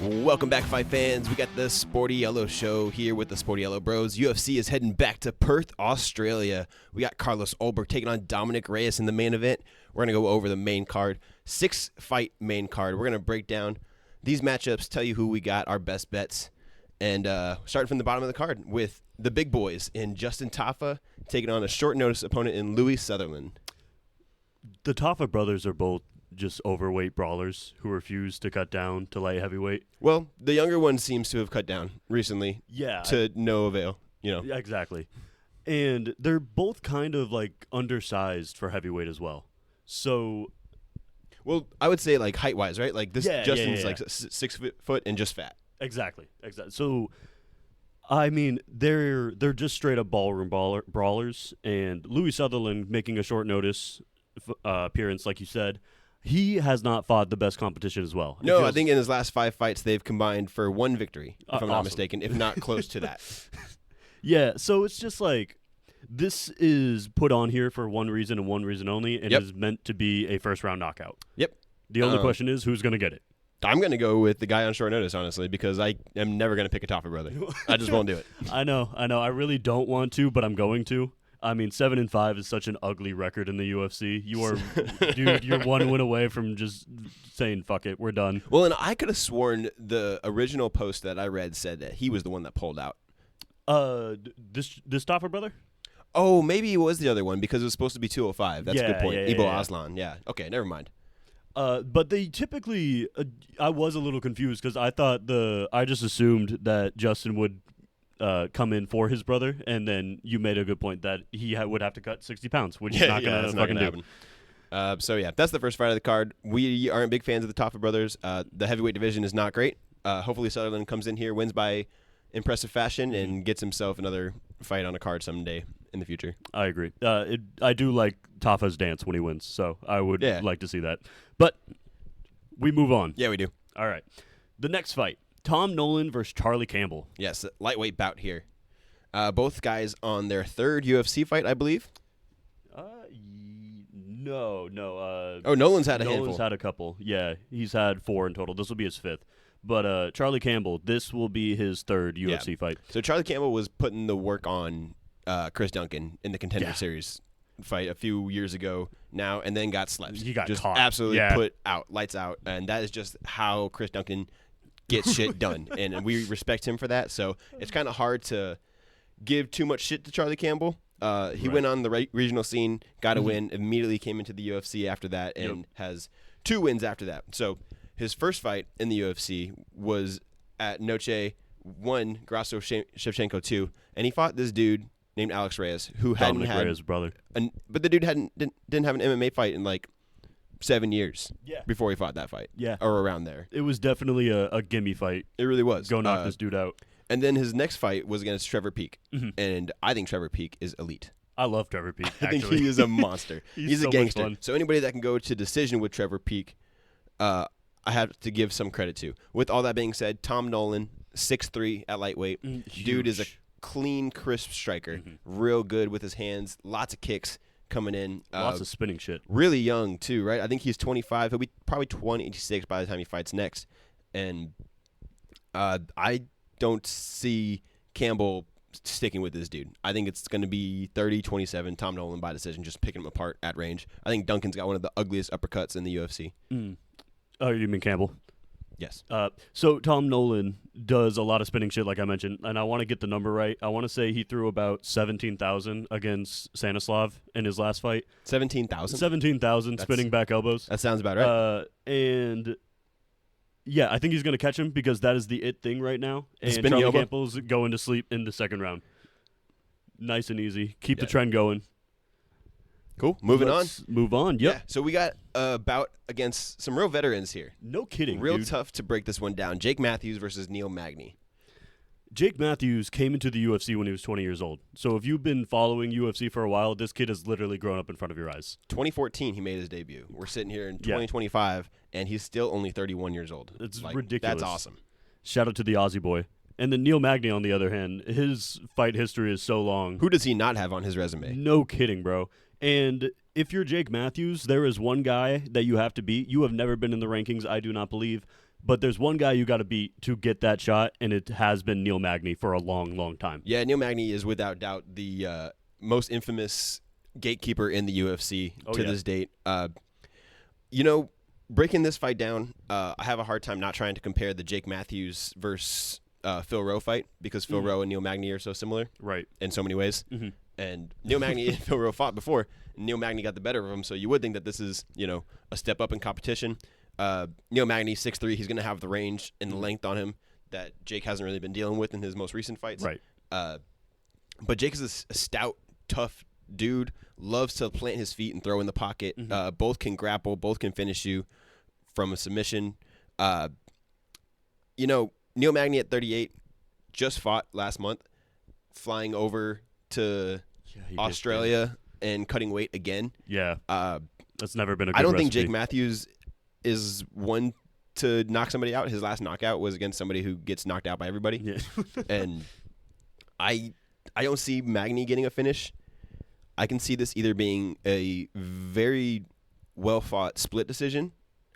Welcome back, fight fans. We got the Sportiello show here with the Sportiello Bros. UFC is heading back to Perth, Australia. We got Carlos Ulberg taking on Dominic Reyes in the main event. We're going to go over the main card, 6-fight main card. We're going to break down these matchups, tell you who we got, our best bets, and starting from the bottom of the card with the big boys in Justin Tafa taking on a short notice opponent in Louis Sutherland. The Tafa brothers are both just overweight brawlers who refuse to cut down to light heavyweight. Well, the younger one seems to have cut down recently. Yeah. To no avail, Yeah, exactly. And they're both kind of like undersized for heavyweight as well. So, well, I would say like height-wise, right? Like this Justin's like 6 foot and just fat. Exactly. So, I mean, they're just straight up ballroom brawlers, and Louis Sutherland making a short notice appearance, like you said. He has not fought the best competition as well. No, I think in his last 5 fights, they've combined for 1 victory, if I'm not mistaken, if not close to that. Yeah, so it's just like this is put on here for one reason and one reason only, and is meant to be a first-round knockout. Yep. The only question is, who's going to get it? I'm going to go with the guy on short notice, honestly, because I am never going to pick a Tafa brother. I just won't do it. I know. I really don't want to, but I'm going to. I mean, 7-5 is such an ugly record in the UFC. You are, dude, you're 1 win away from just saying, fuck it, we're done. Well, and I could have sworn the original post that I read said that he was the one that pulled out. This Tafa brother? Oh, maybe it was the other one because it was supposed to be 205. That's a good point. Yeah, Ibo yeah. Aslan. Yeah. Okay, never mind. But they typically, I was a little confused because I just assumed that Justin would come in for his brother, and then you made a good point that he would have to cut 60 pounds, which is not going to fucking happen. So, that's the first fight of the card. We aren't big fans of the Tafa brothers. The heavyweight division is not great. Hopefully Sutherland comes in here, wins by impressive fashion, and gets himself another fight on a card someday in the future. I agree. I do like Tafa's dance when he wins, so I would like to see that. But we move on. Yeah, we do. All right. The next fight. Tom Nolan versus Charlie Campbell. Yes, lightweight bout here. Both guys on their 3rd UFC fight, I believe. No. Nolan's had a handful. Nolan's had a couple. Yeah, he's had 4 in total. This will be his 5th. But Charlie Campbell, this will be his 3rd UFC fight. So Charlie Campbell was putting the work on Chris Duncan in the Contender Series fight a few years ago now, and then got slept. He got just caught. Absolutely put out, lights out. And that is just how Chris Duncan gets shit done, and we respect him for that. So it's kind of hard to give too much shit to Charlie Campbell. He went on the regional scene, got a win, immediately came into the UFC after that, and has 2 wins after that. So his first fight in the UFC was at Noche 1, Grasso Shevchenko 2, and he fought this dude named Alex Reyes, who hadn't had Reyes' brother. But the dude didn't have an MMA fight in like 7 years before he fought that fight. Yeah. Or around there. It was definitely a gimme fight. It really was. Go knock this dude out. And then his next fight was against Trevor Peek. And I think Trevor Peek is elite. I love Trevor Peek, I think he is a monster. He's so a gangster. much fun. So anybody that can go to decision with Trevor Peek, I have to give some credit to. With all that being said, Tom Nolan, 6'3" at lightweight. Dude is a clean, crisp striker. Real good with his hands. Lots of kicks coming in. Lots of spinning shit. Really young, too, right? I think he's 25. He'll be probably 26 by the time he fights next. And I don't see Campbell sticking with this dude. I think it's going to be 30-27, Tom Nolan by decision, just picking him apart at range. I think Duncan's got one of the ugliest uppercuts in the UFC. Oh, you mean Campbell? Yes. So Tom Nolan does a lot of spinning shit, like I mentioned, and I want to get the number right. I want to say he threw about 17,000 against Stanislav in his last fight. 17,000? 17,000 spinning back elbows. That sounds about right. And yeah, I think he's going to catch him because that is the it thing right now. And Charlie Campbell's going to sleep in the 2nd round. Nice and easy. Keep the trend going. Cool. Let's move on. Yep. Yeah. So we got a bout against some real veterans here. No kidding, Real dude. tough to break this one down. Jake Matthews versus Neil Magny. Jake Matthews came into the UFC when he was 20 years old. So if you've been following UFC for a while, this kid has literally grown up in front of your eyes. 2014, he made his debut. We're sitting here in 2025, and he's still only 31 years old. It's ridiculous. That's awesome. Shout out to the Aussie boy. And then Neil Magny, on the other hand, his fight history is so long. Who does he not have on his resume? No kidding, bro. And if you're Jake Matthews, there is one guy that you have to beat. You have never been in the rankings, I do not believe. But there's one guy you got to beat to get that shot, and it has been Neil Magny for a long, long time. Yeah, Neil Magny is without doubt the most infamous gatekeeper in the UFC to this date. Breaking this fight down, I have a hard time not trying to compare the Jake Matthews versus Phil Rowe fight because Phil Rowe and Neil Magny are so similar, right, in so many ways. And Neil Magny and Phil Rowe fought before. And Neil Magny got the better of him, so you would think that this is a step up in competition. Neil Magny 6'3", he's going to have the range and the length on him that Jake hasn't really been dealing with in his most recent fights. Right. But Jake is a stout, tough dude, loves to plant his feet and throw in the pocket. Both can grapple, both can finish you from a submission. Neil Magny at 38 just fought last month, flying over to Australia and cutting weight again. Yeah. That's never been a good I don't think recipe. Jake Matthews is one to knock somebody out. His last knockout was against somebody who gets knocked out by everybody. Yeah. And I don't see Magny getting a finish. I can see this either being a very well-fought split decision,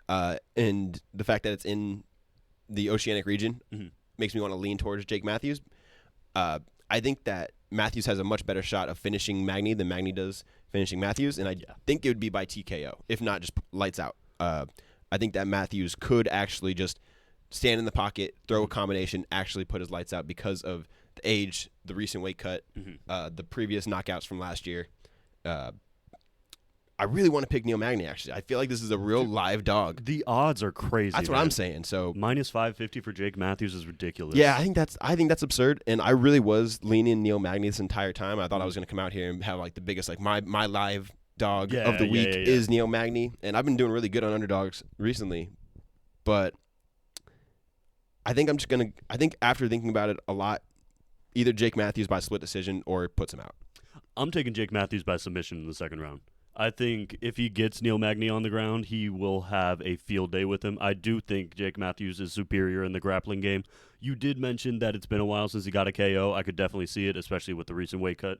and the fact that it's in the Oceanic region makes me want to lean towards Jake Matthews. I think that Matthews has a much better shot of finishing Magny than Magny does finishing Matthews, and I think it would be by TKO, if not just lights out. I think that Matthews could actually just stand in the pocket, throw a combination, actually put his lights out because of the age, the recent weight cut, the previous knockouts from last year. I really want to pick Neil Magny, actually. I feel like this is a real live dog. The odds are crazy. That's what I'm saying. So minus 550 for Jake Matthews is ridiculous. Yeah, I think that's absurd. And I really was leaning Neil Magny this entire time. I thought I was going to come out here and have like the biggest, like my live dog of the week is Neil Magny. And I've been doing really good on underdogs recently. But I think I think after thinking about it a lot, either Jake Matthews by split decision or it puts him out. I'm taking Jake Matthews by submission in the second round. I think if he gets Neil Magny on the ground, he will have a field day with him. I do think Jake Matthews is superior in the grappling game. You did mention that it's been a while since he got a KO. I could definitely see it, especially with the recent weight cut.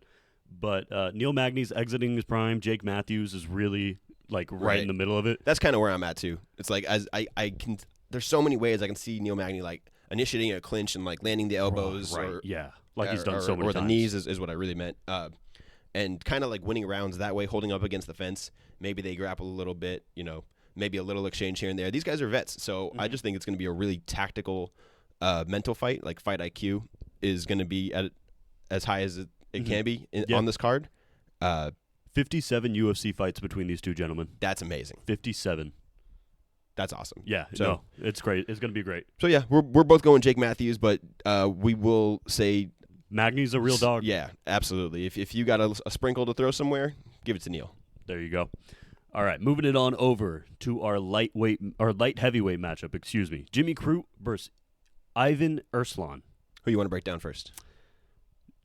But Neil Magny's exiting his prime. Jake Matthews is really like right in the middle of it. That's kind of where I'm at too. It's like as I can. There's so many ways I can see Neil Magny like initiating a clinch and like landing the elbows. Right. Or, like he's done so many times. Or the knees is what I really meant. And kind of like winning rounds that way, holding up against the fence. Maybe they grapple a little bit, maybe a little exchange here and there. These guys are vets, so I just think it's going to be a really tactical, mental fight. Like fight IQ is going to be at as high as it can be on this card. 57 UFC fights between these two gentlemen. That's amazing. 57. That's awesome. Yeah, so it's great. It's going to be great. So yeah, we're both going Jake Matthews, but we will say Magny's a real dog. Yeah, absolutely. If you got a sprinkle to throw somewhere, give it to Neil. There you go. All right, moving it on over to our light heavyweight matchup. Jimmy Crute versus Ivan Erslan. Who you want to break down first?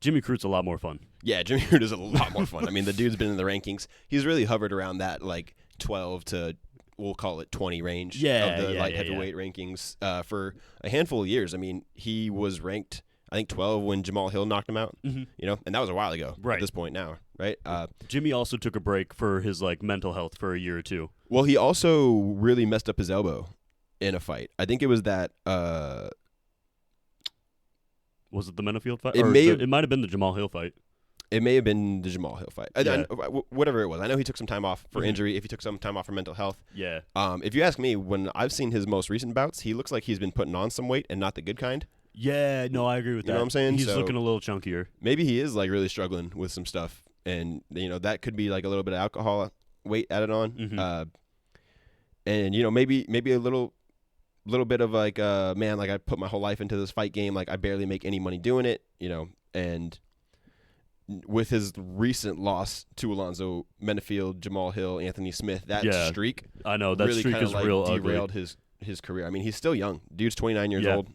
Jimmy Crute's a lot more fun. Yeah, Jimmy Crute is a lot more fun. I mean, the dude's been in the rankings. He's really hovered around that like 12 to we'll call it 20 range of the light heavyweight rankings for a handful of years. I mean, he was ranked, I think, 12 when Jamal Hill knocked him out, and that was a while ago at this point now, right? Jimmy also took a break for his like mental health for a year or two. Well, he also really messed up his elbow in a fight. I think it was that was it the Menafield fight? It might have been the Jamal Hill fight. It may have been the Jamal Hill fight. Whatever it was. I know he took some time off for injury, if he took some time off for mental health. Yeah. If you ask me, when I've seen his most recent bouts, he looks like he's been putting on some weight and not the good kind. Yeah, no, I agree with that. You know what I'm saying? He's looking a little chunkier. Maybe he is like really struggling with some stuff, and that could be like a little bit of alcohol weight added on, and maybe a little bit of like man, like I put my whole life into this fight game, like I barely make any money doing it, and with his recent loss to Alonzo Menafield, Jamal Hill, Anthony Smith, that streak, I know that really streak is like real derailed ugly. his career. I mean, he's still young. Dude's 29 years old.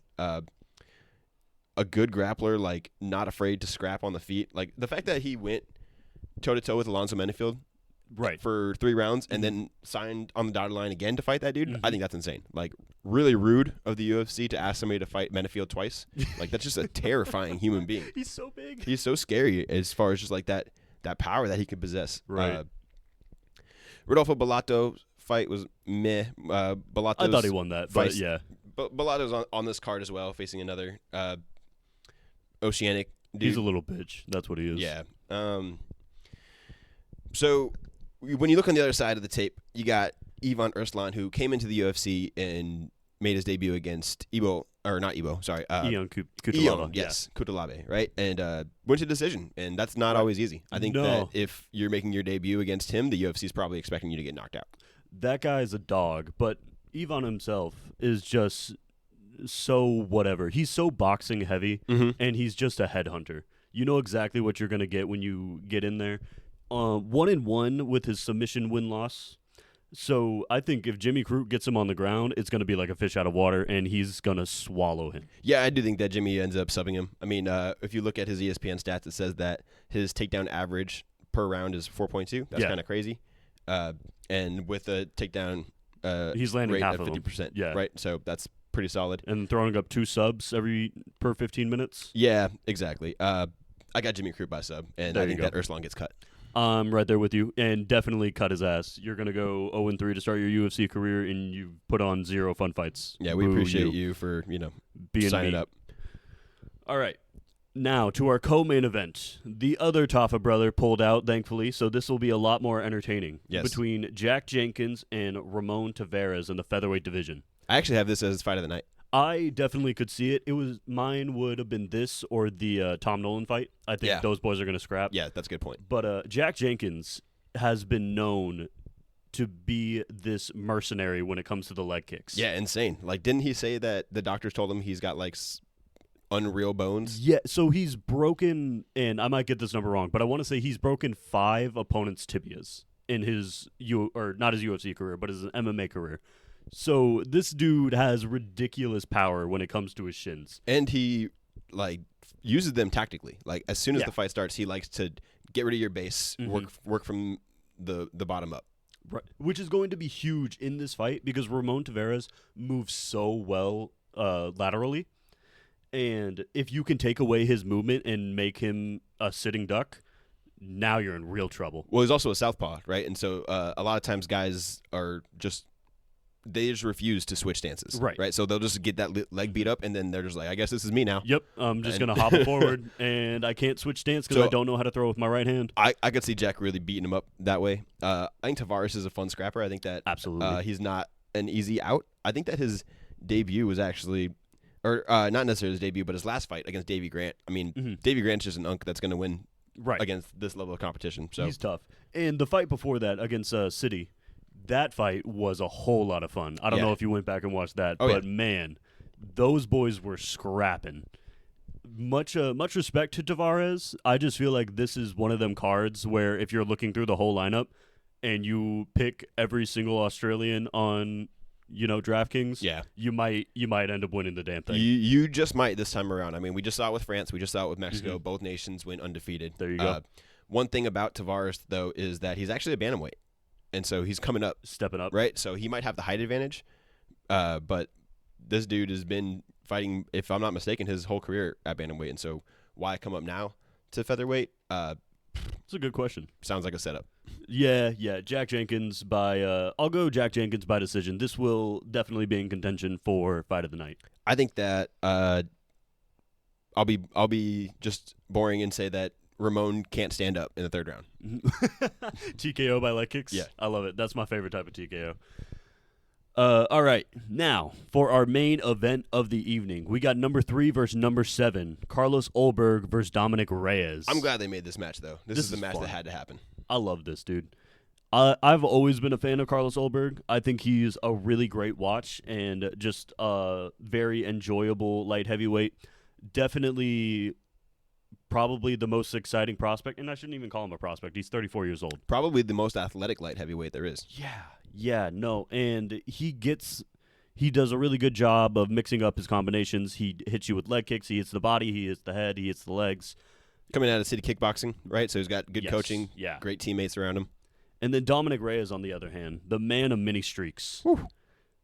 A good grappler, like not afraid to scrap on the feet. Like the fact that he went toe-to-toe with Alonzo Menafield for 3 rounds and then signed on the dotted line again to fight that dude, I think that's insane. Like really rude of the UFC to ask somebody to fight Menafield twice. Like that's just a terrifying human being. He's so big. He's so scary as far as just like that power that he can possess. Right. Rodolfo Bellato fight was meh. I thought he won that, but yeah. Bellator's on this card as well, facing another Oceanic dude. He's a little bitch. That's what he is. Yeah. So when you look on the other side of the tape, you got Ivan Erslan, who came into the UFC and made his debut against Ion Cutelaba. Yes, Cutelaba, right? And went to decision, and that's not always easy. I think that if you're making your debut against him, the UFC is probably expecting you to get knocked out. That guy's a dog, but Ivan himself is just so whatever. He's so boxing heavy, and he's just a headhunter. You know exactly what you're going to get when you get in there. 1-1 with his submission win-loss. So I think if Jimmy Crute gets him on the ground, it's going to be like a fish out of water, and he's going to swallow him. Yeah, I do think that Jimmy ends up subbing him. I mean, if you look at his ESPN stats, it says that his takedown average per round is 4.2. That's kind of crazy. And with a takedown he's landing rate half of 50%. them. Yeah. Right? So that's pretty solid. And throwing up 2 subs per 15 minutes. Yeah, exactly. I got Jimmy Crute by sub, and I think that Erslan gets cut. I'm right there with you, and definitely cut his ass. You're going to go 0-3 to start your UFC career, and you put on 0 fun fights. Yeah, we appreciate you for, being signing up. All right. Now, to our co-main event. The other Taffa brother pulled out, thankfully, so this will be a lot more entertaining. Yes. Between Jack Jenkins and Ramon Tavares in the featherweight division. I actually have this as fight of the night. I definitely could see it. Mine would have been this or the Tom Nolan fight. I think those boys are going to scrap. Yeah, that's a good point. But Jack Jenkins has been known to be this mercenary when it comes to the leg kicks. Yeah, insane. Like, didn't he say that the doctors told him he's got, like, unreal bones? Yeah, so he's broken, and I might get this number wrong, but I want to say he's broken 5 opponents' tibias in his, not his UFC career, but his MMA career. So this dude has ridiculous power when it comes to his shins. And he, uses them tactically. Like, as soon as the fight starts, he likes to get rid of your base, work from the bottom up. Right. Which is going to be huge in this fight because Ramon Tavares moves so well laterally. And if you can take away his movement and make him a sitting duck, now you're in real trouble. Well, he's also a southpaw, right? And so a lot of times guys are they just refuse to switch stances. Right. So they'll just get that leg beat up, and then they're just like, I guess this is me now. Yep. I'm just going to hop forward, and I can't switch stance because I don't know how to throw with my right hand. I could see Jack really beating him up that way. I think Tavares is a fun scrapper. I think that absolutely he's not an easy out. I think that his debut was actually, or not necessarily his debut, but his last fight against Davey Grant. I mean, Davey Grant's just an unk that's going to win against this level of competition. So he's tough. And the fight before that against City, that fight was a whole lot of fun. I don't know if you went back and watched that, but man, those boys were scrapping. Much respect to Tavares. I just feel like this is one of them cards where if you're looking through the whole lineup and you pick every single Australian on, DraftKings, you might end up winning the damn thing. You just might this time around. I mean, we just saw it with France. We just saw it with Mexico. Both nations went undefeated. There you go. One thing about Tavares, though, is that he's actually a bantamweight. And so he's coming up. Stepping up. Right? So he might have the height advantage. But this dude has been fighting, if I'm not mistaken, his whole career at bantamweight. And so why come up now to featherweight? It's a good question. Sounds like a setup. Yeah. Jack Jenkins I'll go Jack Jenkins by decision. This will definitely be in contention for fight of the night. I think that I'll be just boring and say that Ramon can't stand up in the 3rd round. TKO by leg kicks? Yeah. I love it. That's my favorite type of TKO. All right. Now, for our main event of the evening, we got number 3 versus number 7, Carlos Ulberg versus Dominic Reyes. I'm glad they made this match, though. This is the match fun. that had to happen. I love this, dude. I've always been a fan of Carlos Ulberg. I think he's a really great watch and just a very enjoyable light heavyweight. Definitely probably the most exciting prospect, and I shouldn't even call him a prospect. He's 34 years old. Probably the most athletic light heavyweight there is. And he does a really good job of mixing up his combinations. He hits you with leg kicks. He hits the body. He hits the head. He hits the legs. Coming out of City Kickboxing, right? So he's got good coaching, great teammates around him. And then Dominic Reyes, on the other hand, the man of many streaks. Whew.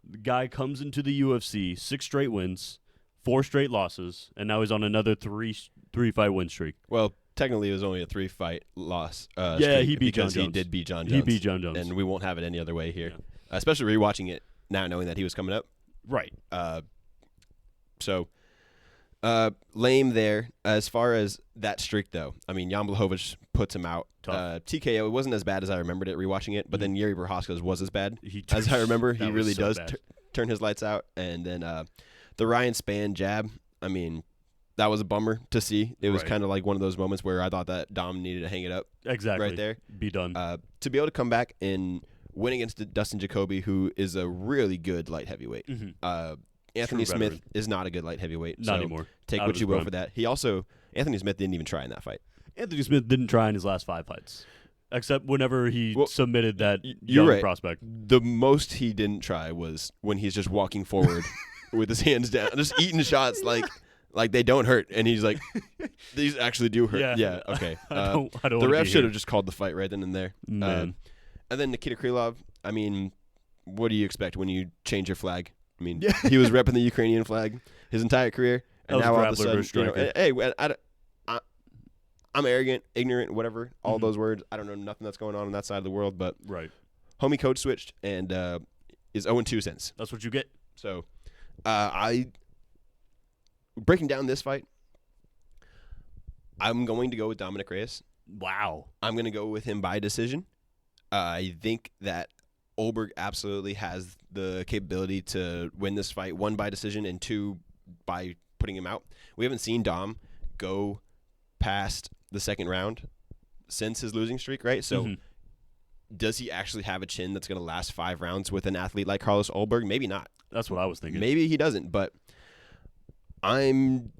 The guy comes into the UFC, 6 straight wins, 4 straight losses, and now he's on another 3-fight win streak. Well, technically it was only a 3-fight loss. He beat John Jones. He did beat John Jones. He beat John Jones. And we won't have it any other way here. Especially rewatching it now, knowing that he was coming up. Right. So, lame there. As far as that streak, though, I mean, Jan Blachowicz puts him out. TKO, it wasn't as bad as I remembered it rewatching it, but then Yuri Prochazka's was as bad as I remember. He really does turn his lights out. And then the Ryan Spann jab, I mean, that was a bummer to see. It was kind of like one of those moments where I thought that Dom needed to hang it up. Exactly. Right there. Be done. To be able to come back and win against Dustin Jacoby, who is a really good light heavyweight. Anthony Smith is not a good light heavyweight. Not anymore. Take what you will for that. Anthony Smith didn't even try in that fight. Anthony Smith didn't try in his last 5 fights, except whenever he submitted that young prospect. The most he didn't try was when he's just walking forward with his hands down, just eating shots like they don't hurt, and he's like, these actually do hurt. Yeah, okay. I don't the ref should have just called the fight right then and there. Man. And then Nikita Krylov, I mean, what do you expect when you change your flag? I mean, he was repping the Ukrainian flag his entire career, and now all of a sudden, I'm arrogant, ignorant, whatever, all those words. I don't know nothing that's going on that side of the world, but homie coach switched and is 0-2 since. That's what you get. So, breaking down this fight, I'm going to go with Dominic Reyes. Wow. I'm going to go with him by decision. I think that Ulberg absolutely has the capability to win this fight, 1 by decision and 2 by putting him out. We haven't seen Dom go past the second round since his losing streak, right? So does he actually have a chin that's going to last 5 rounds with an athlete like Carlos Ulberg? Maybe not. That's what I was thinking. Maybe he doesn't, but I'm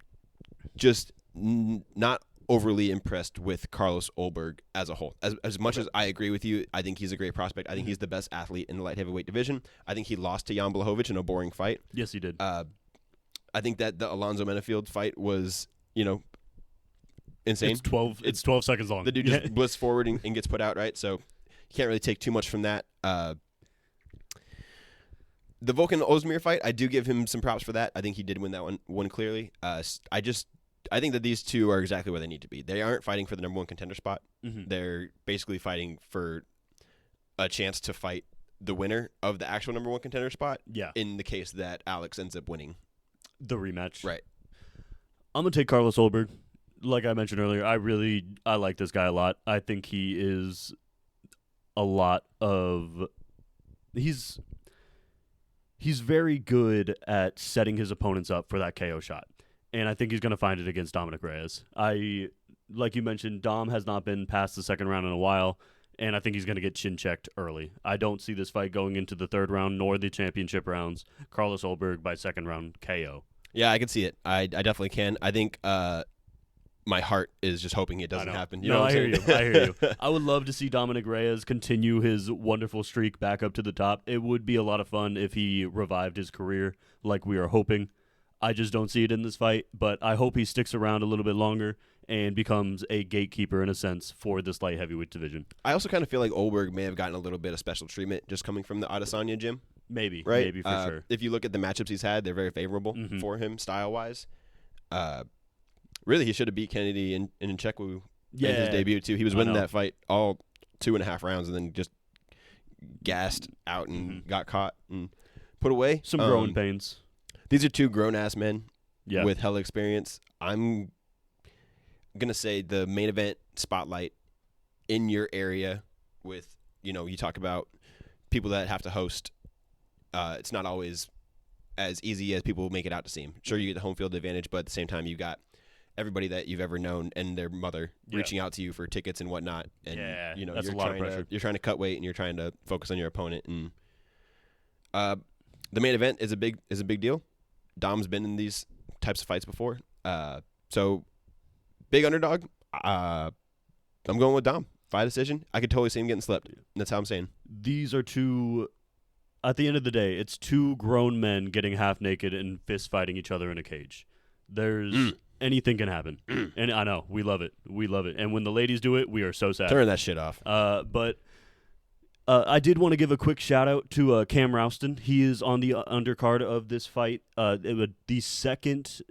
just not overly impressed with Carlos Ulberg as a whole. As much as I agree with you, I think he's a great prospect. I think he's the best athlete in the light heavyweight division. I think he lost to Jan Blachowicz in a boring fight. Yes, he did. I think that the Alonzo Menafield fight was, insane. It's 12 seconds long. The dude just blitzed forward and gets put out, right? So you can't really take too much from that. The Volkan Ozdemir fight, I do give him some props for that. I think he did win that one clearly. I think that these two are exactly where they need to be. They aren't fighting for the number 1 contender spot. They're basically fighting for a chance to fight the winner of the actual number 1 contender spot. Yeah. In the case that Alex ends up winning the rematch. Right. I'm gonna take Carlos Ulberg. Like I mentioned earlier, I like this guy a lot. I think he is he's very good at setting his opponents up for that KO shot. And I think he's going to find it against Dominic Reyes. Like you mentioned, Dom has not been past the second round in a while, and I think he's going to get chin-checked early. I don't see this fight going into the 3rd round nor the championship rounds. Carlos Ulberg by 2nd round KO. Yeah, I can see it. I definitely can. I think my heart is just hoping it doesn't happen. You know what I'm saying? I hear you. I would love to see Dominic Reyes continue his wonderful streak back up to the top. It would be a lot of fun if he revived his career like we are hoping. I just don't see it in this fight, but I hope he sticks around a little bit longer and becomes a gatekeeper in a sense for this light heavyweight division. I also kind of feel like Ulberg may have gotten a little bit of special treatment just coming from the Adesanya gym. Maybe, right? Maybe for sure. If you look at the matchups he's had, they're very favorable for him style-wise. Really, he should have beat Kennedy in Nchekwu in his debut, too. He was winning that fight all 2.5 rounds and then just gassed out and got caught and put away. Some growing pains. These are 2 grown-ass men with hella experience. I'm going to say the main event spotlight in your area with, you talk about people that have to host. It's not always as easy as people make it out to seem. Sure, you get the home field advantage, but at the same time, you got everybody that you've ever known and their mother reaching out to you for tickets and whatnot. And, that's a lot of pressure. You're trying to cut weight and you're trying to focus on your opponent. And the main event is a big deal. Dom's been in these types of fights before. So, big underdog. I'm going with Dom. By decision. I could totally see him getting slept. That's how I'm saying. These are 2... At the end of the day, it's 2 grown men getting half naked and fist fighting each other in a cage. There's... Anything can happen. And I know. We love it. And when the ladies do it, we are so sad. Turn that shit off. But I did want to give a quick shout-out to Cam Rouston. He is on the undercard of this fight. The second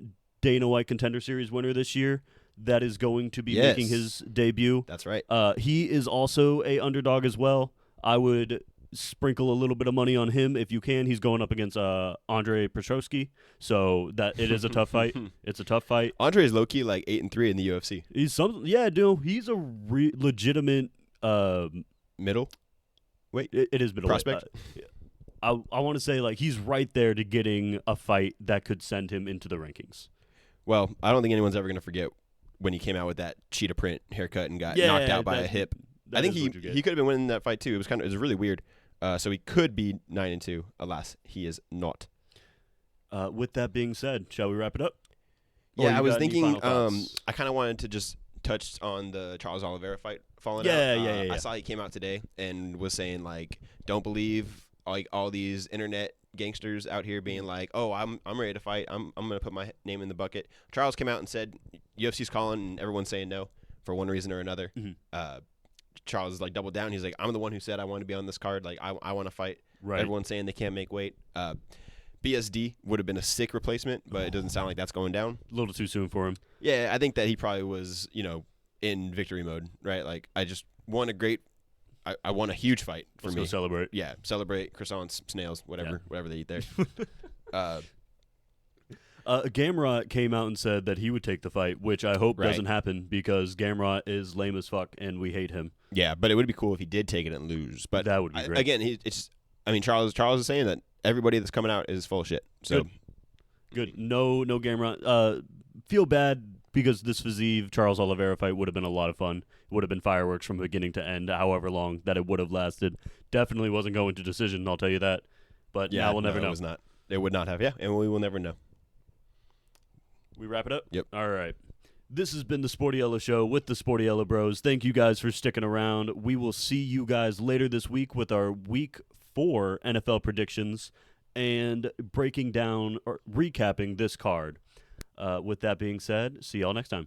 Dana White Contender Series winner this year that is going to be making his debut. That's right. He is also a underdog as well. I would sprinkle a little bit of money on him if you can. He's going up against Andre Petrosky, so that it is a tough fight. It's a tough fight. Andre is low-key like 8-3 in the UFC. He's dude. He's a legitimate Middle? Wait. It is middle prospect? I want to say, like, he's right there to getting a fight that could send him into the rankings. Well, I don't think anyone's ever going to forget when he came out with that cheetah print haircut and got knocked out by a hip. I think he could have been winning that fight too. It was really weird. So he could be 9-2. Alas, he is not. With that being said, shall we wrap it up? Yeah, I was thinking. I kind of wanted to just touch on the Charles Oliveira fight falling out. Yeah. I saw he came out today and was saying, like, don't believe like all these internet gangsters out here being like, oh, I'm ready to fight. I'm gonna put my name in the bucket. Charles came out and said UFC's calling and everyone's saying no for one reason or another. Mm-hmm. Charles is like doubled down. He's like, I'm the one who said I want to be on this card. Like, I want to fight. Right. Everyone's saying they can't make weight. BSD would have been a sick replacement, but it doesn't sound like that's going down. A little too soon for him. Yeah, I think that he probably was, in victory mode, right? Like, I just won I won a huge fight for me. Let's go celebrate. Yeah, celebrate croissants, snails, whatever they eat there. Gamrot came out and said that he would take the fight, which I hope doesn't happen because Gamrot is lame as fuck and we hate him. Yeah, but it would be cool if he did take it and lose. But that would be great. Again, Charles is saying that everybody that's coming out is full of shit. So good. No Gamrot. Feel bad because this Fiziev Charles Oliveira fight would have been a lot of fun. It would have been fireworks from beginning to end, however long that it would have lasted. Definitely wasn't going to decision, I'll tell you that. But now we'll never know. It was not. It would not have. Yeah, and we will never know. We wrap it up? Yep. All right. This has been the Sportiello Show with the Sportiello Bros. Thank you guys for sticking around. We will see you guys later this week with our Week 4 NFL predictions and breaking down or recapping this card. With that being said, see y'all next time.